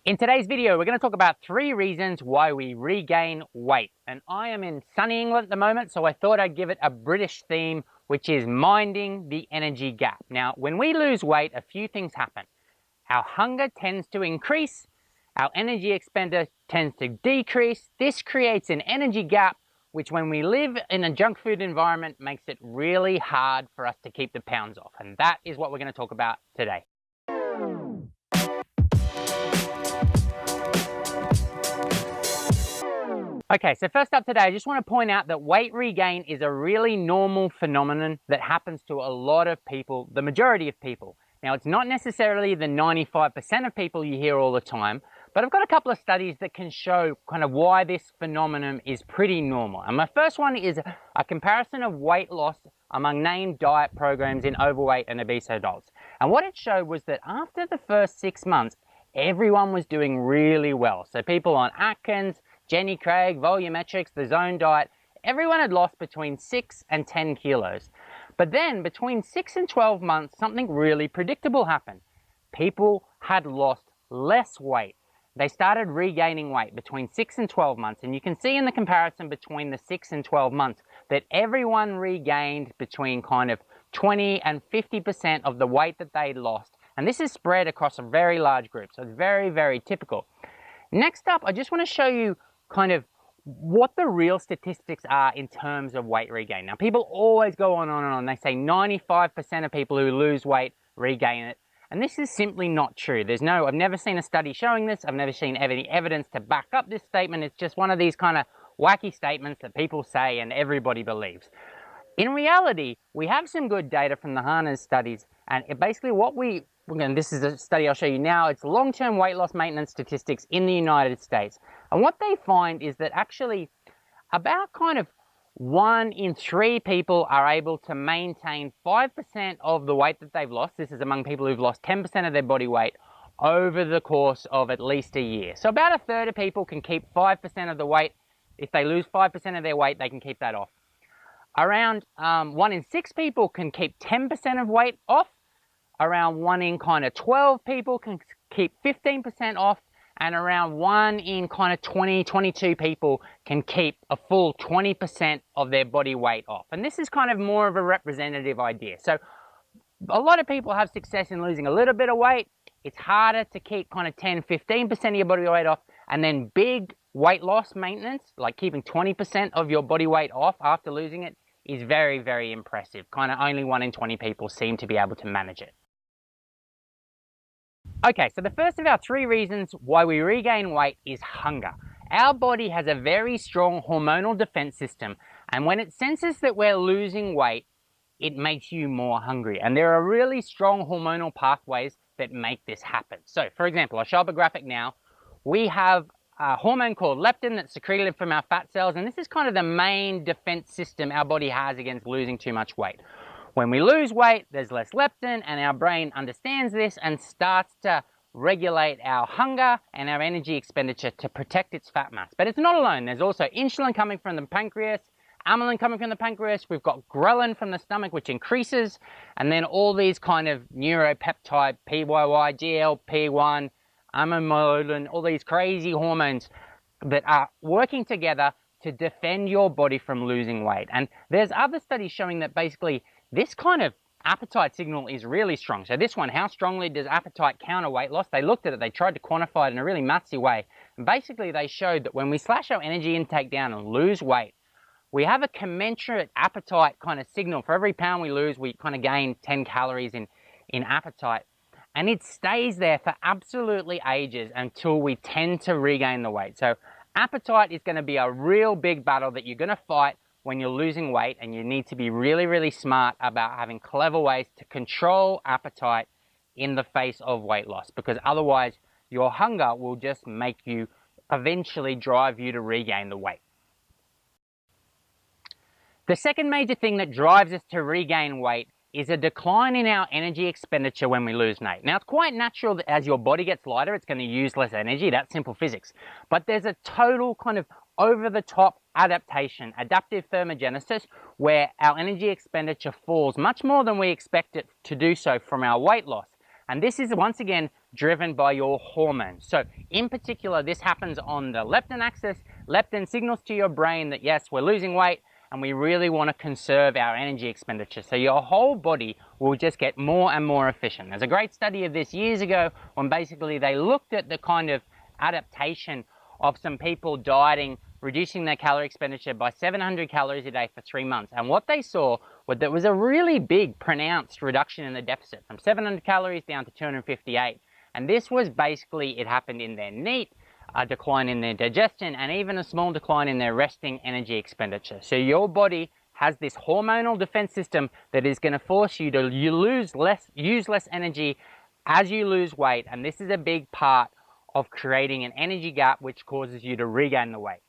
In today's video, we're going to talk about 3 reasons why we regain weight. And I am in sunny England at the moment, so I thought I'd give it a British theme, which is minding the energy gap. Now, when we lose weight, a few things happen. Our hunger tends to increase, our energy expenditure tends to decrease. This creates an energy gap, which when we live in a junk food environment makes it really hard for us to keep the pounds off. And that is what we're going to talk about today. Okay, so first up today, I just want to point out that weight regain is a really normal phenomenon that happens to a lot of people, the majority of people. Now, it's not necessarily the 95% of people you hear all the time, but I've got a couple of studies that can show kind of why this phenomenon is pretty normal. And my first one is a comparison of weight loss among named diet programs in overweight and obese adults. And what it showed was that after the first 6 months, everyone was doing really well. So people on Atkins, Jenny Craig, volumetrics, the zone diet, everyone had lost between 6 and 10 kilos. But then between 6 and 12 months, something really predictable happened. People had lost less weight. They started regaining weight between 6 and 12 months. And you can see in the comparison between the 6 and 12 months that everyone regained between kind of 20 and 50% of the weight that they'd lost. And this is spread across a very large group. So it's very, very typical. Next up, I just want to show you kind of what the real statistics are in terms of weight regain. Now, people always go on and on. They say 95% of people who lose weight regain it. And this is simply not true. I've never seen a study showing this. I've never seen any evidence to back up this statement. It's just one of these kind of wacky statements that people say and everybody believes. In reality, we have some good data from the Harness studies, and basically this is a study I'll show you now. It's long-term weight loss maintenance statistics in the United States. And what they find is that actually about kind of 1 in 3 people are able to maintain 5% of the weight that they've lost. This is among people who've lost 10% of their body weight over the course of at least a year. So about a third of people can keep 5% of the weight. If they lose 5% of their weight, they can keep that off. Around 1 in 6 people can keep 10% of weight off. Around 1 in kind of 12 people can keep 15% off, and around 1 in kind of 20, 22 people can keep a full 20% of their body weight off. And this is kind of more of a representative idea. So a lot of people have success in losing a little bit of weight. It's harder to keep kind of 10, 15% of your body weight off, and then big weight loss maintenance, like keeping 20% of your body weight off after losing it, is very, very impressive. Kind of only 1 in 20 people seem to be able to manage it. Okay, so the first of our 3 reasons why we regain weight is hunger. Our body has a very strong hormonal defense system, and when it senses that we're losing weight, it makes you more hungry. And there are really strong hormonal pathways that make this happen. So, for example, I'll show up a graphic now. We have a hormone called leptin that's secreted from our fat cells, and this is kind of the main defense system our body has against losing too much weight. When we lose weight, there's less leptin, and our brain understands this and starts to regulate our hunger and our energy expenditure to protect its fat mass. But it's not alone. There's also insulin coming from the pancreas, amylin coming from the pancreas, we've got ghrelin from the stomach, which increases, and then all these kind of neuropeptide, PYY, GLP-1, amylin, all these crazy hormones that are working together to defend your body from losing weight. And there's other studies showing that basically this kind of appetite signal is really strong. So this one, how strongly does appetite counter weight loss? They looked at it, they tried to quantify it in a really mathsy way. And basically they showed that when we slash our energy intake down and lose weight, we have a commensurate appetite kind of signal. For every pound we lose, we kind of gain 10 calories in appetite. And it stays there for absolutely ages until we tend to regain the weight. So appetite is going to be a real big battle that you're going to fight when you're losing weight, and you need to be really, really smart about having clever ways to control appetite in the face of weight loss, because otherwise your hunger will just make you eventually drive you to regain the weight. The second major thing that drives us to regain weight is a decline in our energy expenditure when we lose weight. Now, it's quite natural that as your body gets lighter, it's going to use less energy. That's simple physics. But there's a total kind of over-the-top adaptation, adaptive thermogenesis, where our energy expenditure falls much more than we expect it to do so from our weight loss. And this is once again driven by your hormones. So in particular, this happens on the leptin axis. Leptin signals to your brain that yes, we're losing weight and we really want to conserve our energy expenditure. So your whole body will just get more and more efficient. There's a great study of this years ago when basically they looked at the kind of adaptation of some people dieting, reducing their calorie expenditure by 700 calories a day for 3 months. And what they saw was there was a really big pronounced reduction in the deficit from 700 calories down to 258. And this was basically, it happened in their NEAT, a decline in their digestion, and even a small decline in their resting energy expenditure. So your body has this hormonal defense system that is going to force you to use less energy as you lose weight. And this is a big part of creating an energy gap which causes you to regain the weight.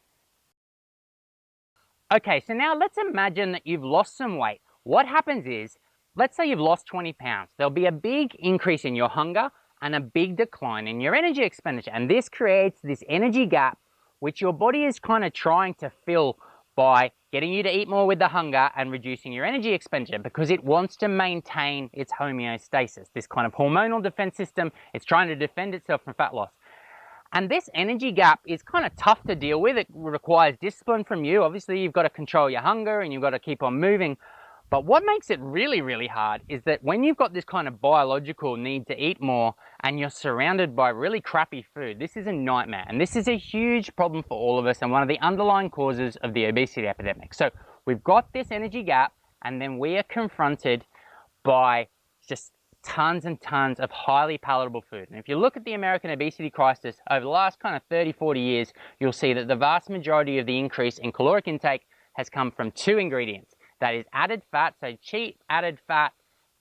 Okay, so now let's imagine that you've lost some weight. What happens is, let's say you've lost 20 pounds. There'll be a big increase in your hunger and a big decline in your energy expenditure. And this creates this energy gap which your body is kind of trying to fill by getting you to eat more with the hunger and reducing your energy expenditure because it wants to maintain its homeostasis, this kind of hormonal defense system. It's trying to defend itself from fat loss. And this energy gap is kind of tough to deal with. It requires discipline from you. Obviously, you've got to control your hunger and you've got to keep on moving. But what makes it really, really hard is that when you've got this kind of biological need to eat more and you're surrounded by really crappy food, this is a nightmare. And this is a huge problem for all of us and one of the underlying causes of the obesity epidemic. So we've got this energy gap and then we are confronted by just tons and tons of highly palatable food. And if you look at the American obesity crisis over the last kind of 30, 40 years, you'll see that the vast majority of the increase in caloric intake has come from 2 ingredients. That is added fat, so cheap added fat,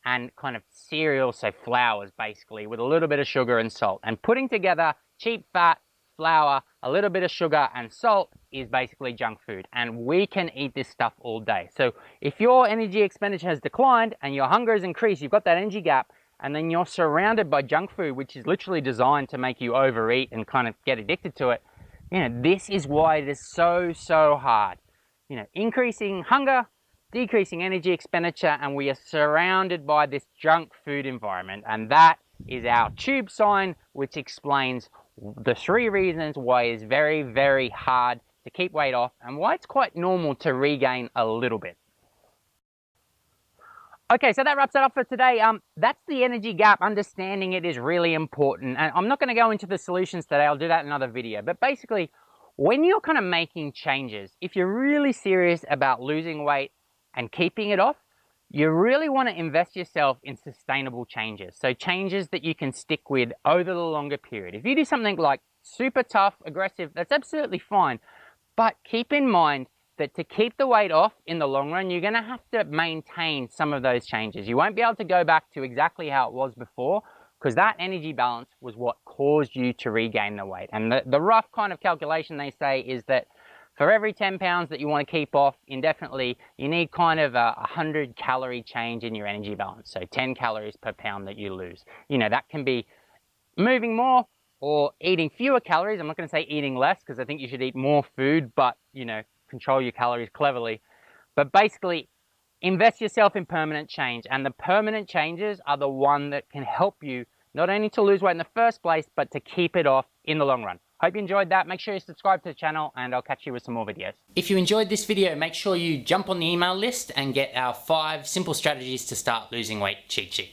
and kind of cereals, so flours basically, with a little bit of sugar and salt. And putting together cheap fat, flour, a little bit of sugar and salt is basically junk food. And we can eat this stuff all day. So if your energy expenditure has declined and your hunger has increased, you've got that energy gap, and then you're surrounded by junk food, which is literally designed to make you overeat and kind of get addicted to it. You know, this is why it is so, so hard. You know, increasing hunger, decreasing energy expenditure, and we are surrounded by this junk food environment. And that is our tube sign, which explains the 3 reasons why it's very, very hard to keep weight off and why it's quite normal to regain a little bit. Okay, so that wraps it up for today. That's the energy gap. Understanding it is really important. And I'm not going to go into the solutions today. I'll do that in another video. But basically, when you're kind of making changes, if you're really serious about losing weight and keeping it off, you really want to invest yourself in sustainable changes. So changes that you can stick with over the longer period. If you do something like super tough, aggressive, that's absolutely fine. But keep in mind that to keep the weight off in the long run, you're going to have to maintain some of those changes. You won't be able to go back to exactly how it was before because that energy balance was what caused you to regain the weight. And the rough kind of calculation they say is that for every 10 pounds that you want to keep off indefinitely, you need kind of a 100 calorie change in your energy balance. So 10 calories per pound that you lose. You know, that can be moving more or eating fewer calories. I'm not going to say eating less because I think you should eat more food, but, you know, control your calories cleverly. But basically, invest yourself in permanent change. And the permanent changes are the one that can help you not only to lose weight in the first place, but to keep it off in the long run. Hope you enjoyed that. Make sure you subscribe to the channel and I'll catch you with some more videos. If you enjoyed this video, make sure you jump on the email list and get our 5 simple strategies to start losing weight cheat sheet.